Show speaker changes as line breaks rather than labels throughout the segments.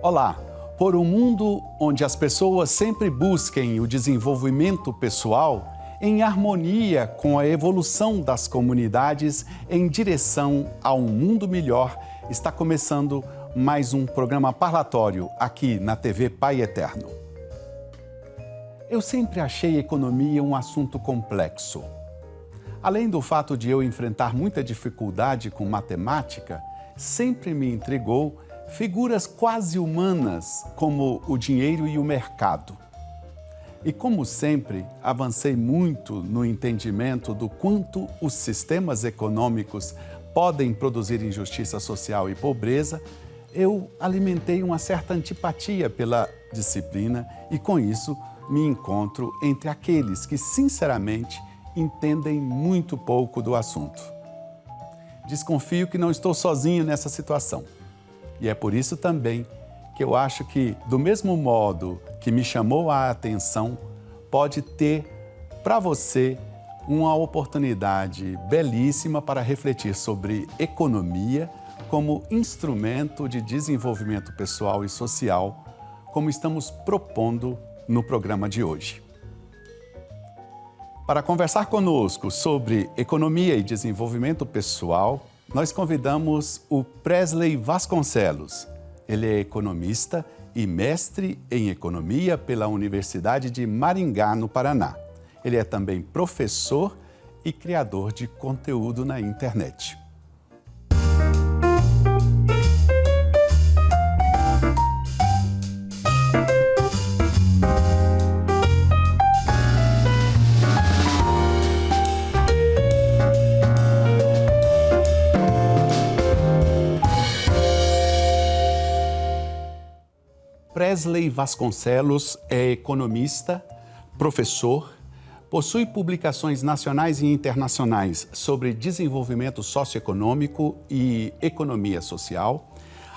Olá! Por um mundo onde as pessoas sempre busquem o desenvolvimento pessoal em harmonia com a evolução das comunidades em direção a um mundo melhor, está começando mais um programa parlatório aqui na TV Pai Eterno. Eu sempre achei economia um assunto complexo. Além do fato de eu enfrentar muita dificuldade com matemática, sempre me intrigou figuras quase humanas como o dinheiro e o mercado. E como sempre, avancei muito no entendimento do quanto os sistemas econômicos podem produzir injustiça social e pobreza, eu alimentei uma certa antipatia pela disciplina e, com isso, me encontro entre aqueles que, sinceramente, entendem muito pouco do assunto. Desconfio que não estou sozinho nessa situação. E é por isso também que eu acho que, do mesmo modo que me chamou a atenção, pode ter para você uma oportunidade belíssima para refletir sobre economia como instrumento de desenvolvimento pessoal e social, como estamos propondo no programa de hoje. Para conversar conosco sobre economia e desenvolvimento pessoal, nós convidamos o Presley Vasconcelos. Ele é economista e mestre em economia pela Universidade de Maringá, no Paraná. Ele é também professor e criador de conteúdo na internet. Presley Vasconcelos é economista, professor, possui publicações nacionais e internacionais sobre desenvolvimento socioeconômico e economia social.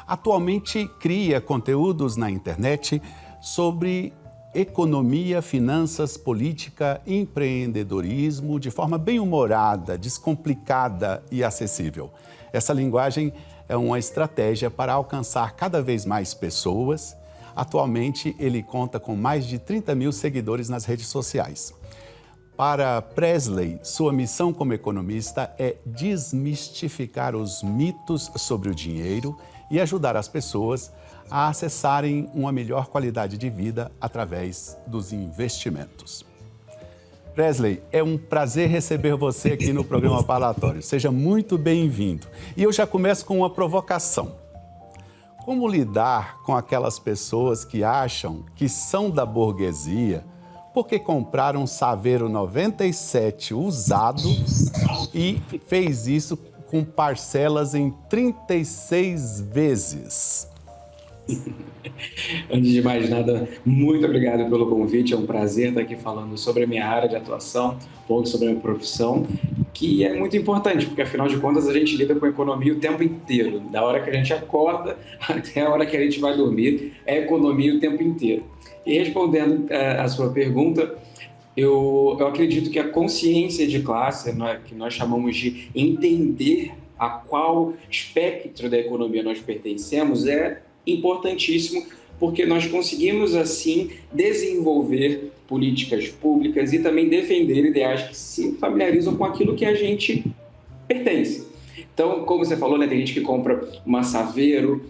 Atualmente cria conteúdos na internet sobre economia, finanças, política e empreendedorismo de forma bem-humorada, descomplicada e acessível. Essa linguagem é uma estratégia para alcançar cada vez mais pessoas. Atualmente, ele conta com mais de 30 mil seguidores nas redes sociais. Para Presley, sua missão como economista é desmistificar os mitos sobre o dinheiro e ajudar as pessoas a acessarem uma melhor qualidade de vida através dos investimentos. Presley, é um prazer receber você aqui no programa Parlatório. Seja muito bem-vindo. E eu já começo com uma provocação. Como lidar com aquelas pessoas que acham que são da burguesia porque compraram um Saveiro 97 usado e fez isso com parcelas em 36 vezes?
Antes de mais nada, muito obrigado pelo convite. É um prazer estar aqui falando sobre a minha área de atuação, um pouco sobre a minha profissão, que é muito importante, porque afinal de contas a gente lida com a economia o tempo inteiro. Da hora que a gente acorda até a hora que a gente vai dormir, é economia o tempo inteiro. E respondendo a sua pergunta, eu acredito que a consciência de classe, que nós chamamos de entender a qual espectro da economia nós pertencemos, é importantíssimo, porque nós conseguimos, assim, desenvolver políticas públicas e também defender ideais que se familiarizam com aquilo que a gente pertence. Então, como você falou, né, tem gente que compra uma Saveiro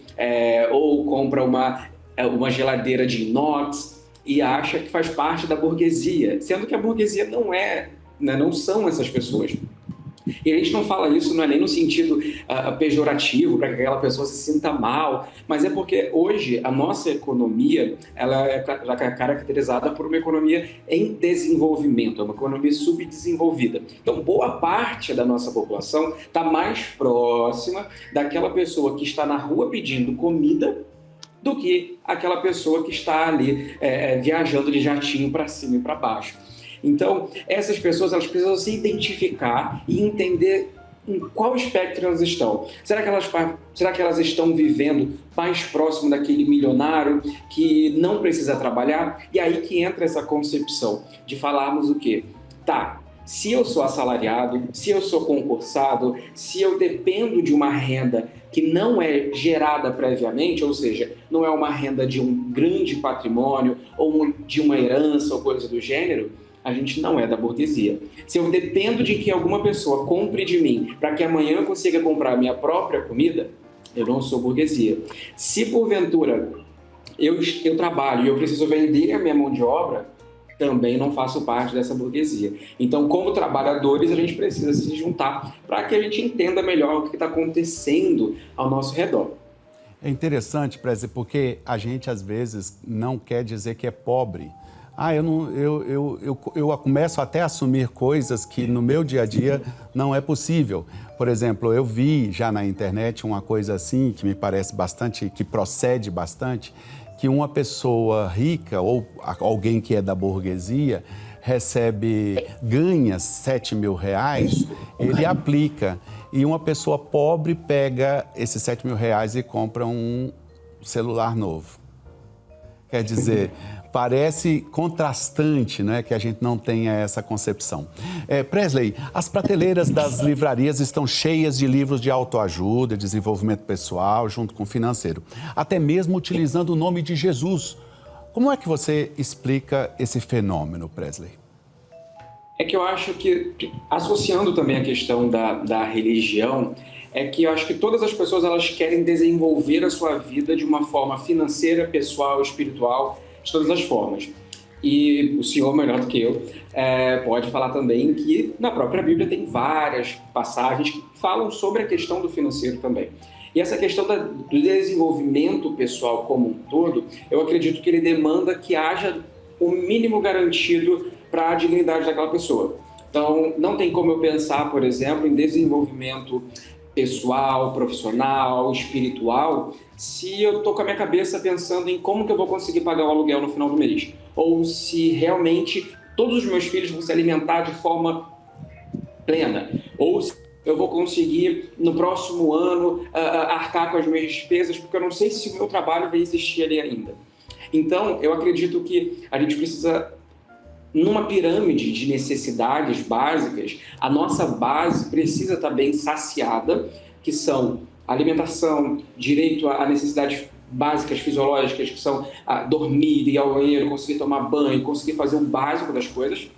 ou compra uma geladeira de inox e acha que faz parte da burguesia, sendo que a burguesia não são essas pessoas. E a gente não fala isso, não é nem no sentido pejorativo, para que aquela pessoa se sinta mal, mas é porque hoje a nossa economia ela é caracterizada por uma economia em desenvolvimento, é uma economia subdesenvolvida. Então, boa parte da nossa população está mais próxima daquela pessoa que está na rua pedindo comida do que aquela pessoa que está ali viajando de jatinho para cima e para baixo. Então, essas pessoas elas precisam se identificar e entender em qual espectro elas estão. Será que elas estão vivendo mais próximo daquele milionário que não precisa trabalhar? E aí que entra essa concepção de falarmos o quê? Tá, Se eu sou assalariado, se eu sou concursado, se eu dependo de uma renda que não é gerada previamente, ou seja, não é uma renda de um grande patrimônio ou de uma herança ou coisa do gênero, a gente não é da burguesia. Se eu dependo de que alguma pessoa compre de mim para que amanhã eu consiga comprar a minha própria comida, eu não sou burguesia. Se porventura eu trabalho e eu preciso vender a minha mão de obra, também não faço parte dessa burguesia. Então, como trabalhadores, a gente precisa se juntar para que a gente entenda melhor o que está acontecendo ao nosso redor.
É interessante, Presley, porque a gente às vezes não quer dizer que é pobre. Eu começo até a assumir coisas que no meu dia a dia não é possível. Por exemplo, eu vi já na internet uma coisa assim que me parece bastante, que procede bastante, que uma pessoa rica ou alguém que é da burguesia ganha 7 mil reais, ele aplica. E uma pessoa pobre pega esses 7 mil reais e compra um celular novo. Quer dizer, parece contrastante, né, que a gente não tenha essa concepção. Presley, as prateleiras das livrarias estão cheias de livros de autoajuda, desenvolvimento pessoal, junto com o financeiro, até mesmo utilizando o nome de Jesus. Como é que você explica esse fenômeno, Presley?
É que eu acho que, associando também a questão da religião, é que eu acho que todas as pessoas elas querem desenvolver a sua vida de uma forma financeira, pessoal, espiritual, de todas as formas. E o senhor, melhor do que eu, pode falar também que na própria Bíblia tem várias passagens que falam sobre a questão do financeiro também. E essa questão do desenvolvimento pessoal como um todo, eu acredito que ele demanda que haja o mínimo garantido para a dignidade daquela pessoa. Então, não tem como eu pensar, por exemplo, em desenvolvimento pessoal, profissional, espiritual, se eu estou com a minha cabeça pensando em como que eu vou conseguir pagar o aluguel no final do mês. Ou se realmente todos os meus filhos vão se alimentar de forma plena. Ou se eu vou conseguir, no próximo ano, arcar com as minhas despesas, porque eu não sei se o meu trabalho vai existir ali ainda. Então, eu acredito que a gente precisa, numa pirâmide de necessidades básicas, a nossa base precisa estar bem saciada, que são alimentação, direito a necessidades básicas fisiológicas, que são dormir, ir ao banheiro, conseguir tomar banho, conseguir fazer o básico das coisas.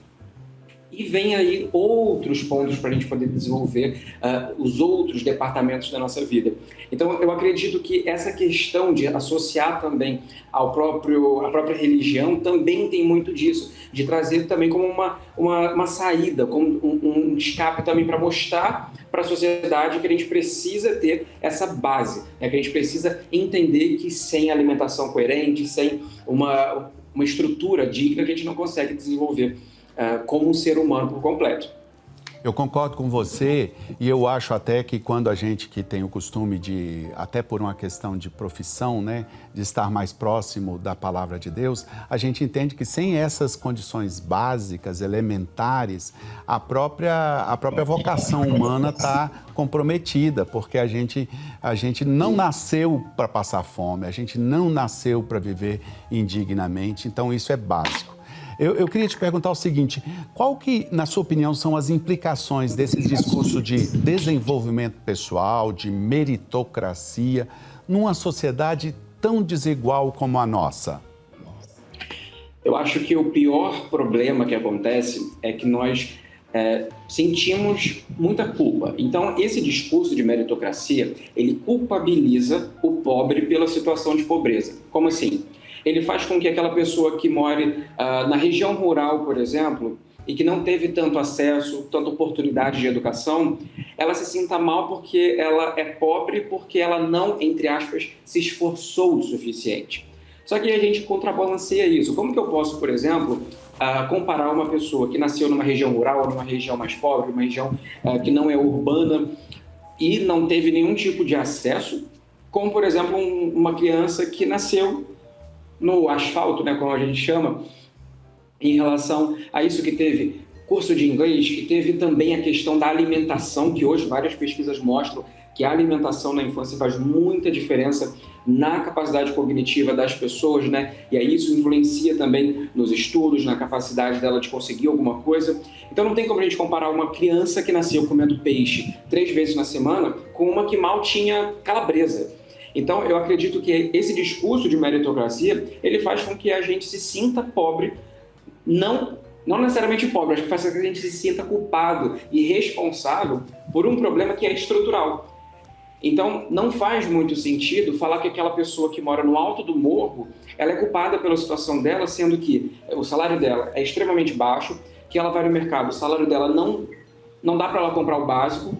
E vem aí outros pontos para a gente poder desenvolver os outros departamentos da nossa vida. Então, eu acredito que essa questão de associar também à própria religião também tem muito disso, de trazer também como uma saída, como um escape também para mostrar para a sociedade que a gente precisa ter essa base, né? Que a gente precisa entender que sem alimentação coerente, sem uma estrutura digna, a gente não consegue desenvolver como um ser humano por completo.
Eu concordo com você e eu acho até que quando a gente que tem o costume de, até por uma questão de profissão, né, de estar mais próximo da palavra de Deus, a gente entende que sem essas condições básicas, elementares, a própria vocação humana está comprometida, porque a gente não nasceu para passar fome, a gente não nasceu para viver indignamente, então isso é básico. Eu queria te perguntar o seguinte, qual que, na sua opinião, são as implicações desse discurso de desenvolvimento pessoal, de meritocracia, numa sociedade tão desigual como a nossa?
Eu acho que o pior problema que acontece é que nós sentimos muita culpa. Então, esse discurso de meritocracia, ele culpabiliza o pobre pela situação de pobreza. Como assim? Ele faz com que aquela pessoa que more na região rural, por exemplo, e que não teve tanto acesso, tanta oportunidade de educação, ela se sinta mal porque ela é pobre, porque ela não, entre aspas, se esforçou o suficiente. Só que a gente contrabalanceia isso. Como que eu posso, por exemplo, comparar uma pessoa que nasceu numa região rural, numa região mais pobre, uma região que não é urbana e não teve nenhum tipo de acesso, com, por exemplo, uma criança que nasceu no asfalto, né, como a gente chama, em relação a isso, que teve curso de inglês, que teve também a questão da alimentação, que hoje várias pesquisas mostram que a alimentação na infância faz muita diferença na capacidade cognitiva das pessoas, né? E aí isso influencia também nos estudos, na capacidade dela de conseguir alguma coisa. Então não tem como a gente comparar uma criança que nasceu comendo peixe 3 vezes na semana com uma que mal tinha calabresa. Então eu acredito que esse discurso de meritocracia, ele faz com que a gente se sinta pobre, não necessariamente pobre, acho que faz com que a gente se sinta culpado e responsável por um problema que é estrutural. Então, não faz muito sentido falar que aquela pessoa que mora no alto do morro, ela é culpada pela situação dela, sendo que o salário dela é extremamente baixo, que ela vai no mercado, o salário dela não dá para ela comprar o básico,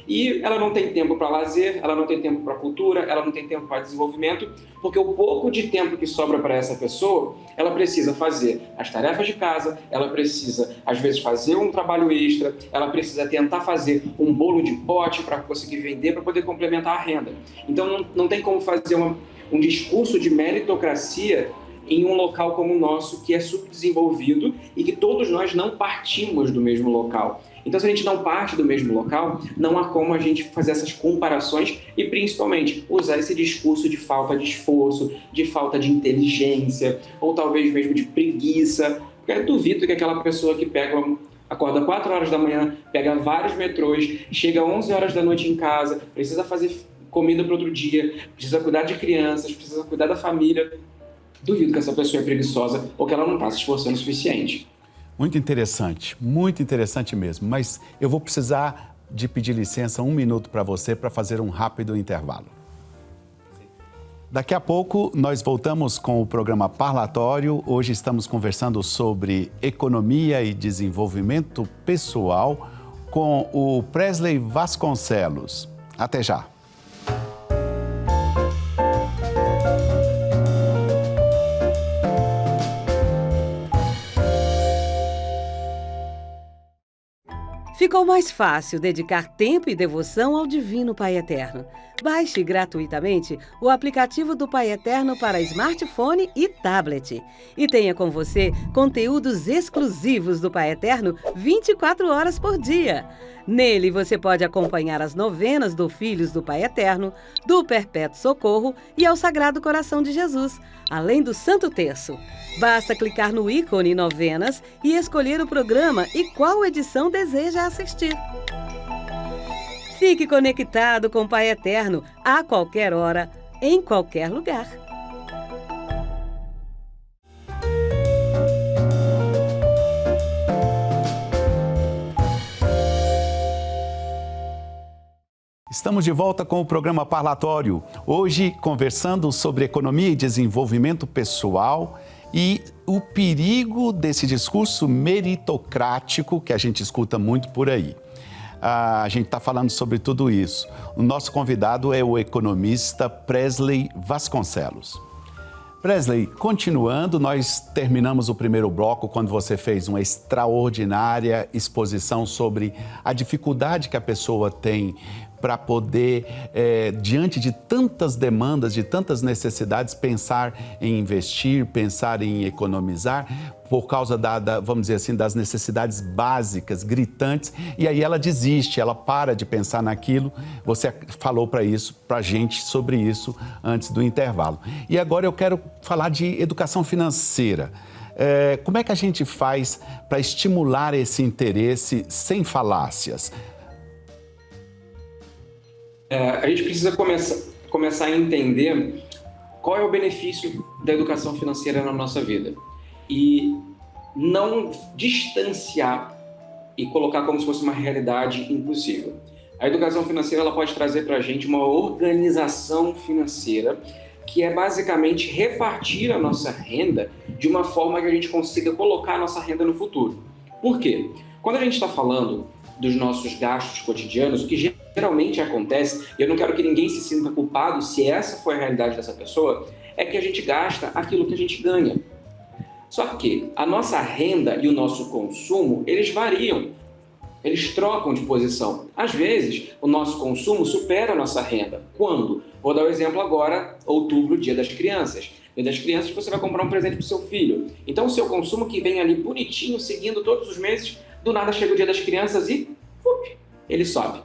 e ela não tem tempo para lazer, ela não tem tempo para cultura, ela não tem tempo para desenvolvimento, porque o pouco de tempo que sobra para essa pessoa, ela precisa fazer as tarefas de casa, ela precisa, às vezes, fazer um trabalho extra, ela precisa tentar fazer um bolo de pote para conseguir vender, para poder complementar a renda. Então, não tem como fazer um discurso de meritocracia em um local como o nosso, que é subdesenvolvido e que todos nós não partimos do mesmo local. Então, se a gente não parte do mesmo local, não há como a gente fazer essas comparações e, principalmente, usar esse discurso de falta de esforço, de falta de inteligência, ou talvez mesmo de preguiça. Porque eu duvido que aquela pessoa que acorda 4 horas da manhã, pega vários metrôs, chega 11 horas da noite em casa, precisa fazer comida para outro dia, precisa cuidar de crianças, precisa cuidar da família. Duvido que essa pessoa é preguiçosa ou que ela não está se esforçando o suficiente.
Muito interessante mesmo, mas eu vou precisar de pedir licença 1 minuto para você para fazer um rápido intervalo. Daqui a pouco nós voltamos com o programa Parlatório. Hoje estamos conversando sobre economia e desenvolvimento pessoal com o Presley Vasconcelos. Até já!
Ficou mais fácil dedicar tempo e devoção ao Divino Pai Eterno. Baixe gratuitamente o aplicativo do Pai Eterno para smartphone e tablet. E tenha com você conteúdos exclusivos do Pai Eterno 24 horas por dia. Nele você pode acompanhar as novenas do Filhos do Pai Eterno, do Perpétuo Socorro e ao Sagrado Coração de Jesus, além do Santo Terço. Basta clicar no ícone Novenas e escolher o programa e qual edição deseja assistir. Fique conectado com o Pai Eterno a qualquer hora, em qualquer lugar.
Estamos de volta com o programa Parlatório. Hoje conversando sobre economia e desenvolvimento pessoal e o perigo desse discurso meritocrático que a gente escuta muito por aí. A gente está falando sobre tudo isso. O nosso convidado é o economista Presley Vasconcelos. Presley, continuando, nós terminamos o primeiro bloco quando você fez uma extraordinária exposição sobre a dificuldade que a pessoa tem para poder, diante de tantas demandas, de tantas necessidades, pensar em investir, pensar em economizar, por causa vamos dizer assim, das necessidades básicas, gritantes, e aí ela desiste, ela para de pensar naquilo. Você falou para a gente sobre isso antes do intervalo. E agora eu quero falar de educação financeira. Como é que a gente faz para estimular esse interesse sem falácias?
A gente precisa começar a entender qual é o benefício da educação financeira na nossa vida e não distanciar e colocar como se fosse uma realidade impossível. A educação financeira ela pode trazer para a gente uma organização financeira que é basicamente repartir a nossa renda de uma forma que a gente consiga colocar a nossa renda no futuro. Por quê? Quando a gente está falando dos nossos gastos cotidianos, o que geralmente acontece, e eu não quero que ninguém se sinta culpado se essa foi a realidade dessa pessoa, é que a gente gasta aquilo que a gente ganha. Só que a nossa renda e o nosso consumo, eles variam, eles trocam de posição. Às vezes, o nosso consumo supera a nossa renda. Quando? Vou dar o exemplo agora, outubro, Dia das Crianças. Dia das Crianças, você vai comprar um presente para o seu filho. Então, o seu consumo que vem ali bonitinho, seguindo todos os meses, do nada chega o Dia das Crianças e ele sobe.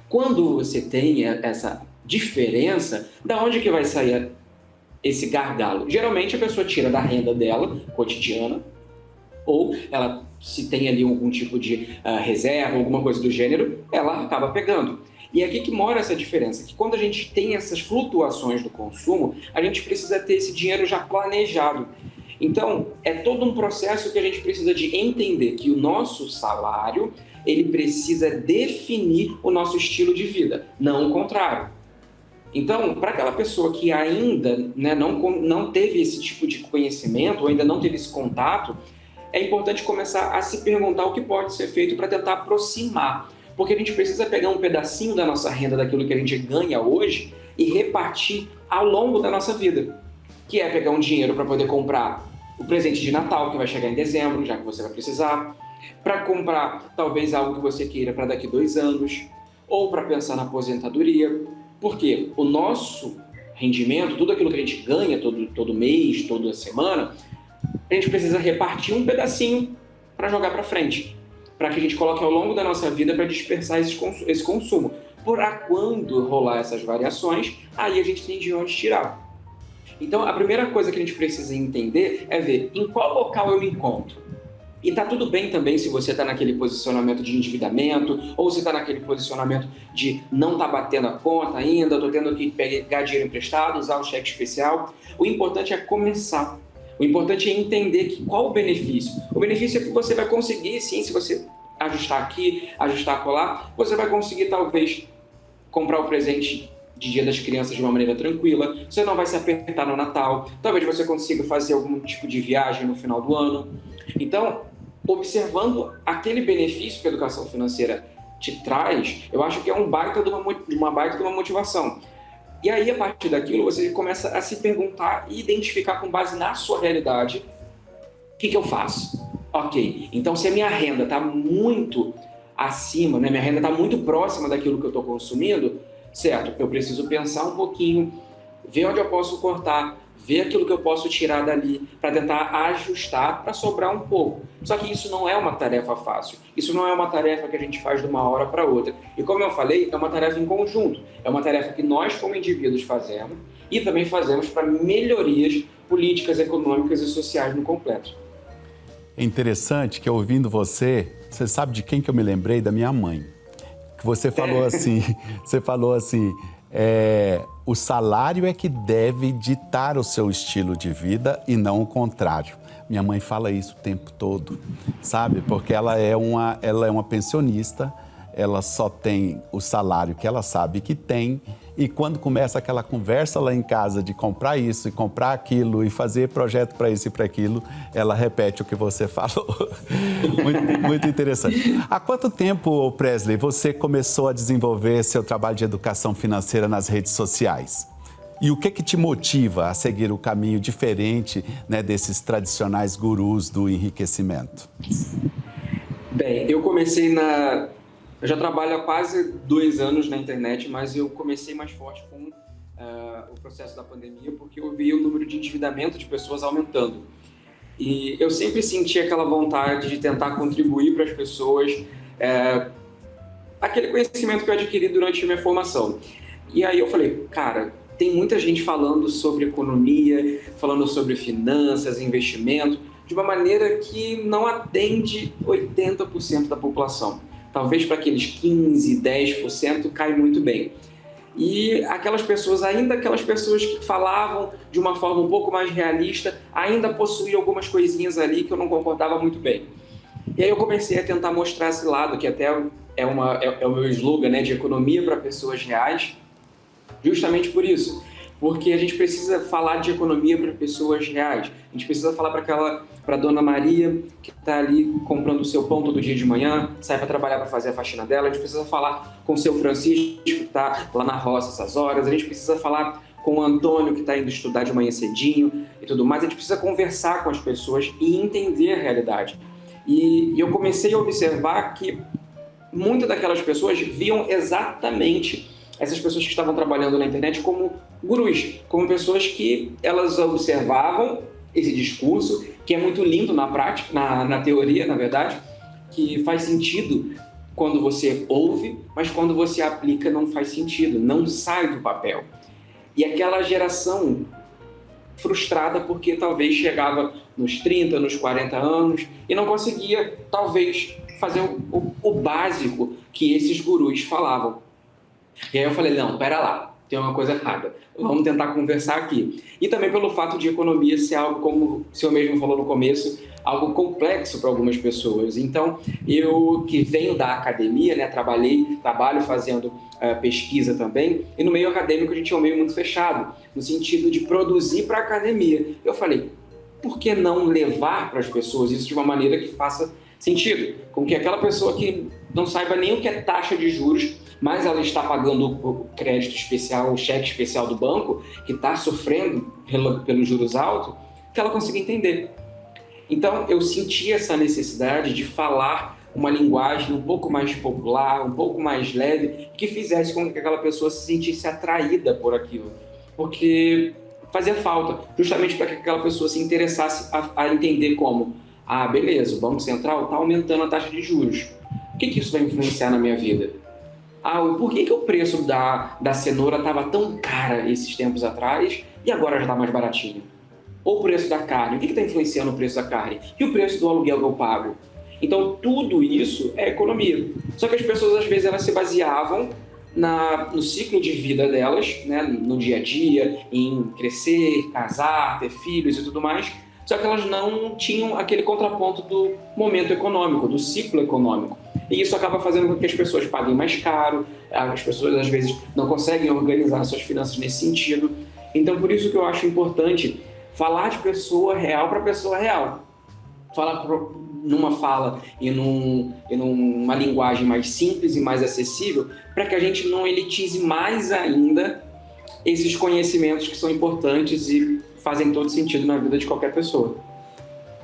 Quando você tem essa diferença, da onde que vai sair esse gargalo? Geralmente a pessoa tira da renda dela, cotidiana, ou ela, se tem ali algum tipo de reserva, alguma coisa do gênero, ela acaba pegando. E é aqui que mora essa diferença, que quando a gente tem essas flutuações do consumo, a gente precisa ter esse dinheiro já planejado. Então, é todo um processo que a gente precisa de entender que o nosso salário, ele precisa definir o nosso estilo de vida, não o contrário. Então, para aquela pessoa que ainda, né, não teve esse tipo de conhecimento, ou ainda não teve esse contato, é importante começar a se perguntar o que pode ser feito para tentar aproximar. Porque a gente precisa pegar um pedacinho da nossa renda, daquilo que a gente ganha hoje, e repartir ao longo da nossa vida. Que é pegar um dinheiro para poder comprar o presente de Natal, que vai chegar em dezembro, já que você vai precisar, para comprar talvez algo que você queira para daqui 2 anos, ou para pensar na aposentadoria. Porque o nosso rendimento, tudo aquilo que a gente ganha todo mês, toda semana, a gente precisa repartir um pedacinho para jogar para frente, para que a gente coloque ao longo da nossa vida para dispersar esse consumo. Para quando rolar essas variações, aí a gente tem de onde tirar. Então, a primeira coisa que a gente precisa entender é ver em qual local eu me encontro. E tá tudo bem também se você está naquele posicionamento de endividamento, ou se está naquele posicionamento de não tá batendo a conta ainda, estou tendo que pegar dinheiro emprestado, usar o cheque especial. O importante é começar. O importante é entender qual o benefício. O benefício é que você vai conseguir, sim, se você ajustar aqui, ajustar acolá, você vai conseguir talvez comprar o presente de Dia das Crianças de uma maneira tranquila, você não vai se apertar no Natal, talvez você consiga fazer algum tipo de viagem no final do ano. Então, observando aquele benefício que a educação financeira te traz, eu acho que é uma baita de uma motivação. E aí, a partir daquilo, você começa a se perguntar e identificar com base na sua realidade, o que eu faço? Ok, então se a minha renda está muito acima, né, minha renda está muito próxima daquilo que eu estou consumindo, certo, eu preciso pensar um pouquinho, ver onde eu posso cortar, ver aquilo que eu posso tirar dali para tentar ajustar para sobrar um pouco. Só que isso não é uma tarefa fácil, isso não é uma tarefa que a gente faz de uma hora para outra. E como eu falei, é uma tarefa em conjunto, é uma tarefa que nós como indivíduos fazemos e também fazemos para melhorias políticas, econômicas e sociais no completo.
É interessante que ouvindo você sabe de quem que eu me lembrei? Da minha mãe. Que você falou assim, o salário é que deve ditar o seu estilo de vida e não o contrário. Minha mãe fala isso o tempo todo, sabe? Porque ela é uma pensionista, ela só tem o salário que ela sabe que tem, e quando começa aquela conversa lá em casa de comprar isso e comprar aquilo e fazer projeto para isso e para aquilo, ela repete o que você falou. Muito interessante. Há quanto tempo, Presley, você começou a desenvolver seu trabalho de educação financeira nas redes sociais? E o que te motiva a seguir o caminho diferente, né, desses tradicionais gurus do enriquecimento?
Bem, eu comecei Eu já trabalho há quase 2 anos na internet, mas eu comecei mais forte com o processo da pandemia, porque eu vi o número de endividamento de pessoas aumentando. E eu sempre senti aquela vontade de tentar contribuir para as pessoas, aquele conhecimento que eu adquiri durante a minha formação. E aí eu falei, cara, tem muita gente falando sobre economia, falando sobre finanças, investimento, de uma maneira que não atende 80% da população. Talvez para aqueles 15%, 10% cai muito bem. E aquelas pessoas que falavam de uma forma um pouco mais realista, ainda possuíam algumas coisinhas ali que eu não concordava muito bem. E aí eu comecei a tentar mostrar esse lado, que até é o meu slogan, né, de economia para pessoas reais, justamente por isso. Porque a gente precisa falar de economia para pessoas reais. A gente precisa falar para a dona Maria, que está ali comprando o seu pão todo dia de manhã, sai para trabalhar para fazer a faxina dela. A gente precisa falar com o seu Francisco, que está lá na roça essas horas. A gente precisa falar com o Antônio, que está indo estudar de manhã cedinho e tudo mais. A gente precisa conversar com as pessoas e entender a realidade. E eu comecei a observar que muitas daquelas pessoas viam exatamente essas pessoas que estavam trabalhando na internet como gurus, como pessoas que elas observavam esse discurso, que é muito lindo na prática, na teoria, na verdade, que faz sentido quando você ouve, mas quando você aplica não faz sentido, não sai do papel. E aquela geração frustrada porque talvez chegava nos 30, nos 40 anos e não conseguia, talvez, fazer o básico que esses gurus falavam. E aí eu falei, não, pera lá, tem uma coisa errada, vamos tentar conversar aqui. E também pelo fato de economia ser algo, como o senhor mesmo falou no começo, algo complexo para algumas pessoas. Então, eu que venho da academia, né, trabalho fazendo pesquisa também, e no meio acadêmico a gente é um meio muito fechado, no sentido de produzir para a academia. Eu falei, por que não levar para as pessoas isso de uma maneira que faça sentido? Com que aquela pessoa que não saiba nem o que é taxa de juros, mas ela está pagando o crédito especial, o cheque especial do banco, que está sofrendo pelos juros altos, que ela consiga entender. Então, eu senti essa necessidade de falar uma linguagem um pouco mais popular, um pouco mais leve, que fizesse com que aquela pessoa se sentisse atraída por aquilo. Porque fazia falta, justamente para que aquela pessoa se interessasse a entender como, beleza, o Banco Central está aumentando a taxa de juros. O que isso vai influenciar na minha vida? Por que o preço da cenoura estava tão cara esses tempos atrás e agora já está mais baratinho? Ou o preço da carne, o que está influenciando o preço da carne? E o preço do aluguel que eu pago? Então, tudo isso é economia. Só que as pessoas, às vezes, elas se baseavam no ciclo de vida delas, né, no dia a dia, em crescer, casar, ter filhos e tudo mais, só que elas não tinham aquele contraponto do momento econômico, do ciclo econômico. E isso acaba fazendo com que as pessoas paguem mais caro, as pessoas, às vezes, não conseguem organizar suas finanças nesse sentido. Então, por isso que eu acho importante falar de pessoa real para pessoa real. Falar numa fala e numa linguagem mais simples e mais acessível, para que a gente não elitize mais ainda esses conhecimentos que são importantes e fazem todo sentido na vida de qualquer pessoa.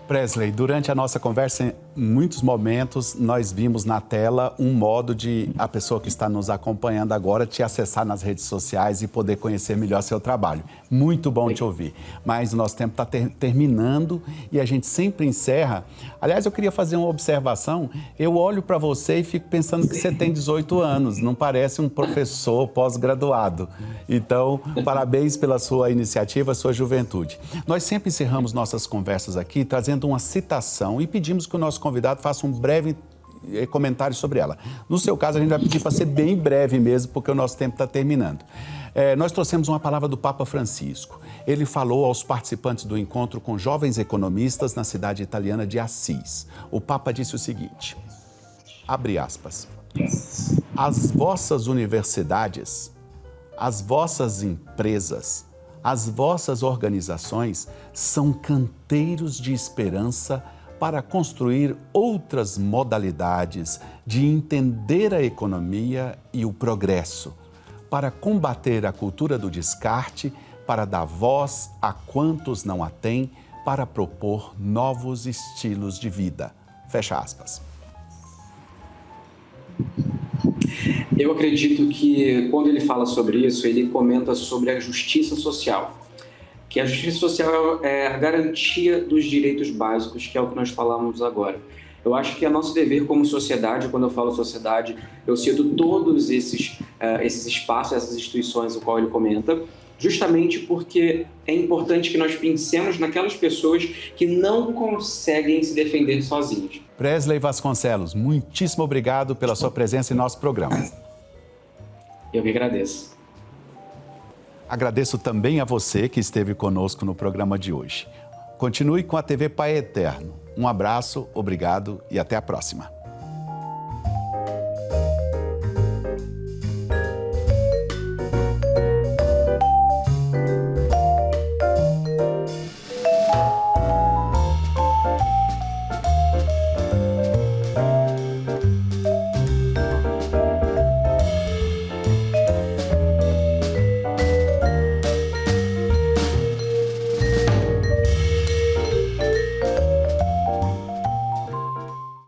Presley, durante a nossa conversa, em muitos momentos, nós vimos na tela um modo de a pessoa que está nos acompanhando agora te acessar nas redes sociais e poder conhecer melhor seu trabalho. Muito bom te ouvir. Mas o nosso tempo está terminando e a gente sempre encerra. Aliás, eu queria fazer uma observação. Eu olho para você e fico pensando que você tem 18 anos, não parece um professor pós-graduado. Então, parabéns pela sua iniciativa, sua juventude. Nós sempre encerramos nossas conversas aqui trazendo uma citação e pedimos que o nosso convidado faça um breve comentário sobre ela. No seu caso, a gente vai pedir para ser bem breve mesmo, porque o nosso tempo está terminando. Nós trouxemos uma palavra do Papa Francisco. Ele falou aos participantes do encontro com jovens economistas na cidade italiana de Assis. O Papa disse o seguinte, abre aspas, as vossas universidades, as vossas empresas, as vossas organizações são canteiros de esperança para construir outras modalidades de entender a economia e o progresso, para combater a cultura do descarte, para dar voz a quantos não a têm, para propor novos estilos de vida. Fecha aspas.
Eu acredito que, quando ele fala sobre isso, ele comenta sobre a justiça social. Que a justiça social é a garantia dos direitos básicos, que é o que nós falamos agora. Eu acho que é nosso dever como sociedade, quando eu falo sociedade, eu cito todos esses espaços, essas instituições, o qual ele comenta, justamente porque é importante que nós pensemos naquelas pessoas que não conseguem se defender sozinhas.
Presley Vasconcelos, muitíssimo obrigado pela sua presença em nosso programa.
Eu que agradeço.
Agradeço também a você que esteve conosco no programa de hoje. Continue com a TV Pai Eterno. Um abraço, obrigado e até a próxima.